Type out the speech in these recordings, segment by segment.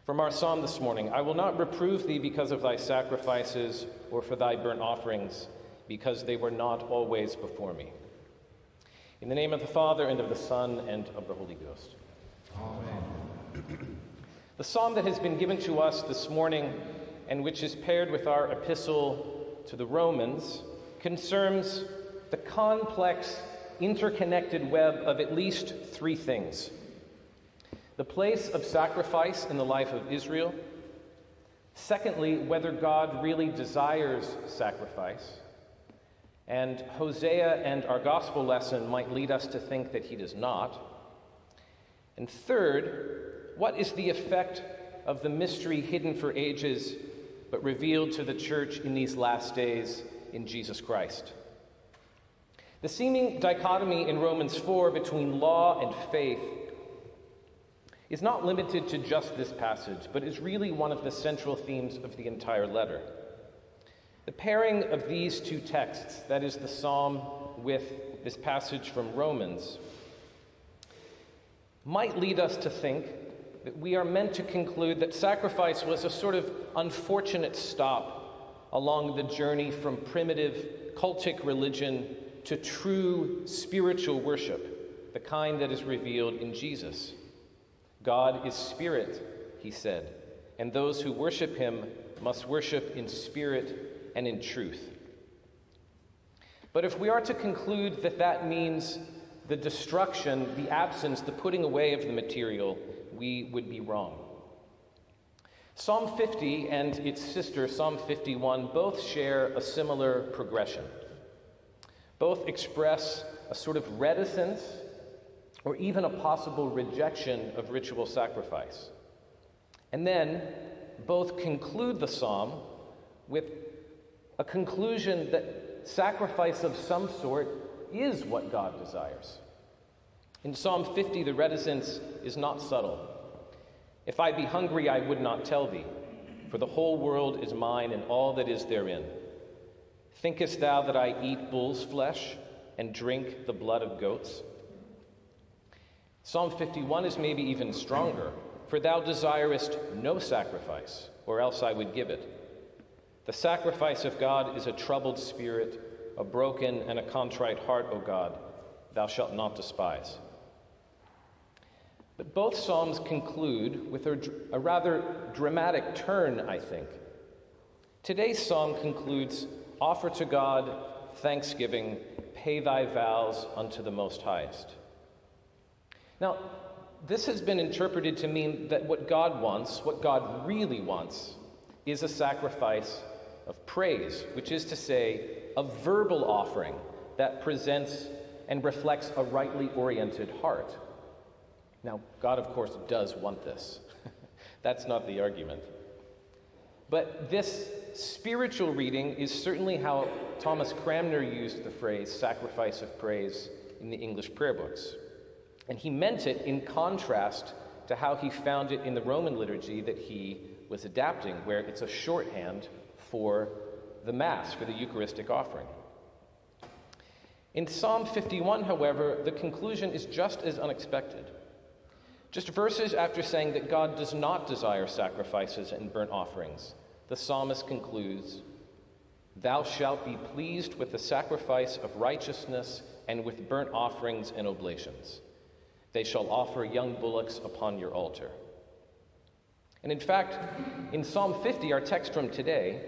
From our psalm this morning, I will not reprove thee because of thy sacrifices or for thy burnt offerings, because they were not always before me. In the name of the Father, and of the Son, and of the Holy Ghost. Amen. The psalm that has been given to us this morning, and which is paired with our epistle to the Romans, concerns the complex, interconnected web of at least three things: the place of sacrifice in the life of Israel; secondly, whether God really desires sacrifice; and Hosea and our gospel lesson might lead us to think that he does not; and third, what is the effect of the mystery hidden for ages but revealed to the church in these last days in Jesus Christ? The seeming dichotomy in Romans 4 between law and faith is not limited to just this passage, but is really one of the central themes of the entire letter. The pairing of these two texts, that is the psalm with this passage from Romans, might lead us to think that we are meant to conclude that sacrifice was a sort of unfortunate stop along the journey from primitive cultic religion to true spiritual worship, the kind that is revealed in Jesus. God is spirit, he said, and those who worship him must worship in spirit and in truth. But if we are to conclude that that means the destruction, the absence, the putting away of the material, we would be wrong. Psalm 50 and its sister, Psalm 51, both share a similar progression. Both express a sort of reticence or even a possible rejection of ritual sacrifice. And then both conclude the psalm with a conclusion that sacrifice of some sort is what God desires. In Psalm 50, the reticence is not subtle. If I be hungry, I would not tell thee, for the whole world is mine and all that is therein. Thinkest thou that I eat bull's flesh and drink the blood of goats? Psalm 51 is maybe even stronger. For thou desirest no sacrifice, or else I would give it. The sacrifice of God is a troubled spirit, a broken and a contrite heart, O God, thou shalt not despise. But both psalms conclude with a rather dramatic turn, I think. Today's psalm concludes, offer to God thanksgiving, pay thy vows unto the Most Highest. Now, this has been interpreted to mean that what God wants, what God really wants, is a sacrifice of praise, which is to say, a verbal offering that presents and reflects a rightly oriented heart. Now, God, of course, does want this. That's not the argument. But this spiritual reading is certainly how Thomas Cranmer used the phrase sacrifice of praise in the English prayer books. And he meant it in contrast to how he found it in the Roman liturgy that he was adapting, where it's a shorthand for the Mass, for the Eucharistic offering. In Psalm 51, however, the conclusion is just as unexpected. Just verses after saying that God does not desire sacrifices and burnt offerings, the psalmist concludes, "Thou shalt be pleased with the sacrifice of righteousness and with burnt offerings and oblations. They shall offer young bullocks upon your altar." And in fact, in Psalm 50, our text from today,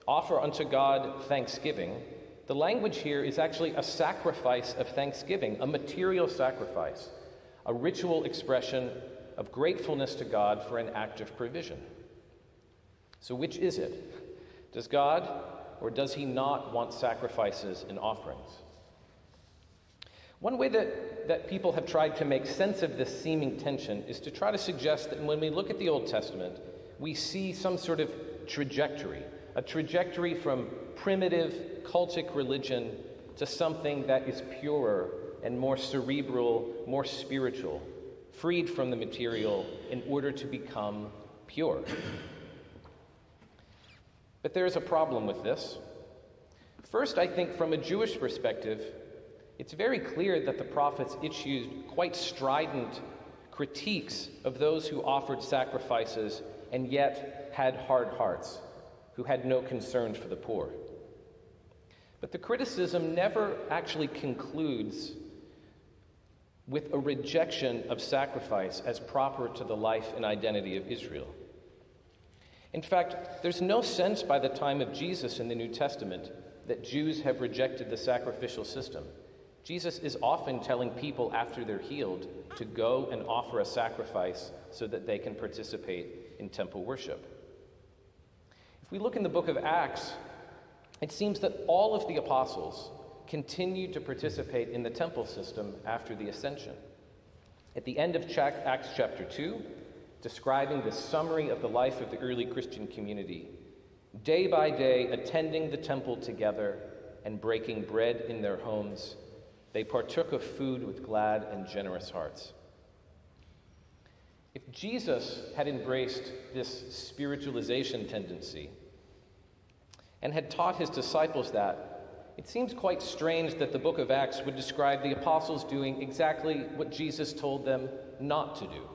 offer unto God thanksgiving, the language here is actually a sacrifice of thanksgiving, a material sacrifice, a ritual expression of gratefulness to God for an act of provision. So which is it? Does God or does he not want sacrifices and offerings? One way that people have tried to make sense of this seeming tension is to try to suggest that when we look at the Old Testament, we see some sort of trajectory, a trajectory from primitive cultic religion to something that is purer and more cerebral, more spiritual, freed from the material in order to become pure. But there is a problem with this. First, I think from a Jewish perspective, it's very clear that the prophets issued quite strident critiques of those who offered sacrifices and yet had hard hearts, who had no concern for the poor. But the criticism never actually concludes with a rejection of sacrifice as proper to the life and identity of Israel. In fact, there's no sense by the time of Jesus in the New Testament that Jews have rejected the sacrificial system. Jesus is often telling people after they're healed to go and offer a sacrifice so that they can participate in temple worship. If we look in the book of Acts, it seems that all of the apostles continued to participate in the temple system after the ascension. At the end of Acts chapter 2, describing the summary of the life of the early Christian community, day by day attending the temple together and breaking bread in their homes, they partook of food with glad and generous hearts. If Jesus had embraced this spiritualization tendency and had taught his disciples that, it seems quite strange that the book of Acts would describe the apostles doing exactly what Jesus told them not to do.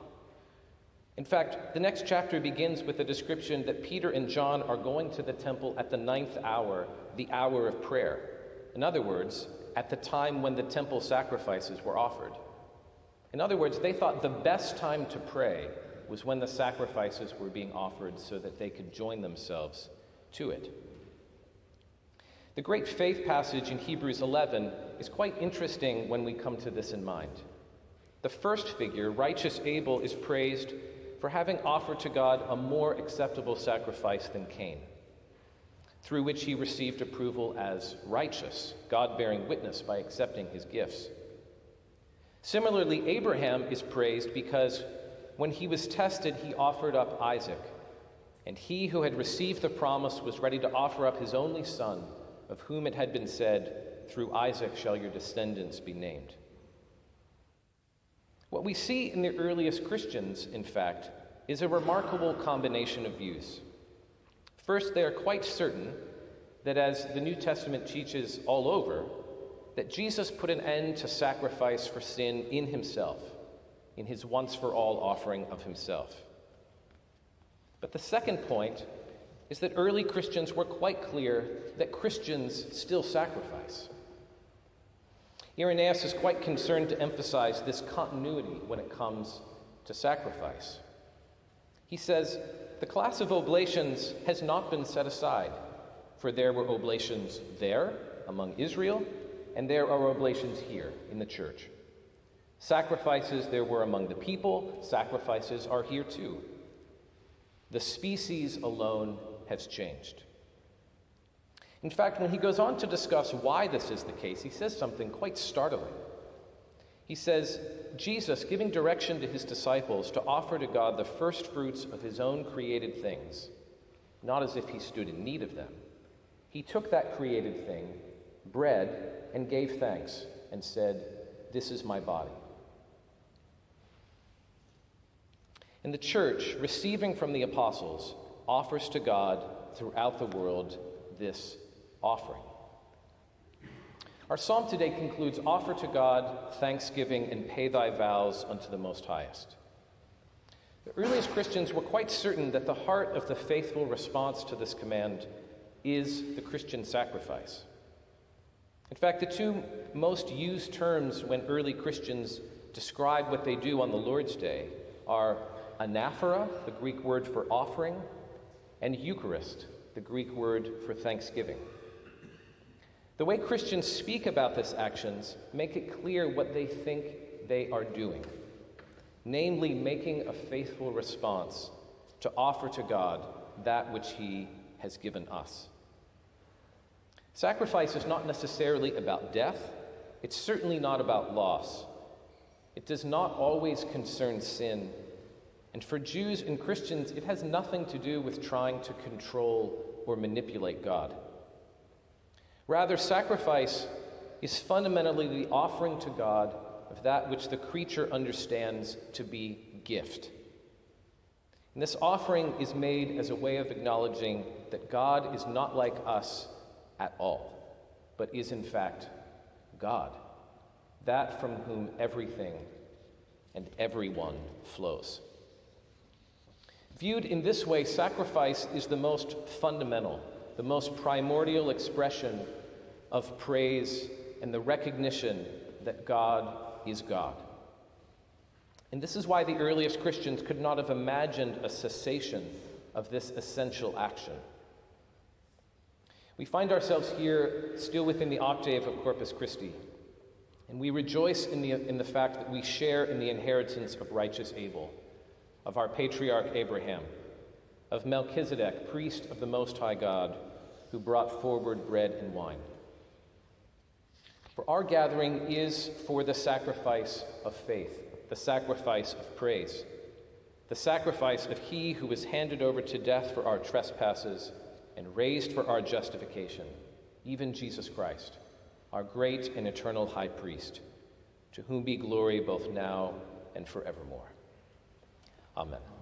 In fact, the next chapter begins with a description that Peter and John are going to the temple at the 9th hour, the hour of prayer. In other words, at the time when the temple sacrifices were offered. In other words, they thought the best time to pray was when the sacrifices were being offered so that they could join themselves to it. The great faith passage in Hebrews 11 is quite interesting when we come to this in mind. The first figure, righteous Abel, is praised for having offered to God a more acceptable sacrifice than Cain, through which he received approval as righteous, God bearing witness by accepting his gifts. Similarly, Abraham is praised because when he was tested, he offered up Isaac, and he who had received the promise was ready to offer up his only son, of whom it had been said, "Through Isaac shall your descendants be named." What we see in the earliest Christians, in fact, is a remarkable combination of views. First, they are quite certain that, as the New Testament teaches all over, that Jesus put an end to sacrifice for sin in himself, in his once-for-all offering of himself. But the second point is that early Christians were quite clear that Christians still sacrifice. Irenaeus is quite concerned to emphasize this continuity when it comes to sacrifice. He says, the class of oblations has not been set aside, for there were oblations there among Israel, and there are oblations here in the church. Sacrifices there were among the people, sacrifices are here too. The species alone has changed. In fact, when he goes on to discuss why this is the case, he says something quite startling. He says, Jesus, giving direction to his disciples to offer to God the first fruits of his own created things, not as if he stood in need of them. He took that created thing, bread, and gave thanks, and said, "This is my body." And the church, receiving from the apostles, offers to God throughout the world this offering. Our psalm today concludes, "Offer to God thanksgiving and pay thy vows unto the Most Highest." The earliest Christians were quite certain that the heart of the faithful response to this command is the Christian sacrifice. In fact, the two most used terms when early Christians describe what they do on the Lord's Day are anaphora, the Greek word for offering, and Eucharist, the Greek word for thanksgiving. The way Christians speak about these actions make it clear what they think they are doing, namely making a faithful response to offer to God that which he has given us. Sacrifice is not necessarily about death. It's certainly not about loss. It does not always concern sin. And for Jews and Christians, it has nothing to do with trying to control or manipulate God. Rather, sacrifice is fundamentally the offering to God of that which the creature understands to be gift. And this offering is made as a way of acknowledging that God is not like us at all, but is in fact God, that from whom everything and everyone flows. Viewed in this way, sacrifice is the most fundamental, the most primordial expression of praise and the recognition that God is God. And this is why the earliest Christians could not have imagined a cessation of this essential action. We find ourselves here still within the octave of Corpus Christi, and we rejoice in the fact that we share in the inheritance of righteous Abel, of our patriarch Abraham, of Melchizedek, priest of the Most High God, who brought forward bread and wine. For our gathering is for the sacrifice of faith, the sacrifice of praise, the sacrifice of he who was handed over to death for our trespasses and raised for our justification, even Jesus Christ, our great and eternal high priest, to whom be glory both now and forevermore. Amen.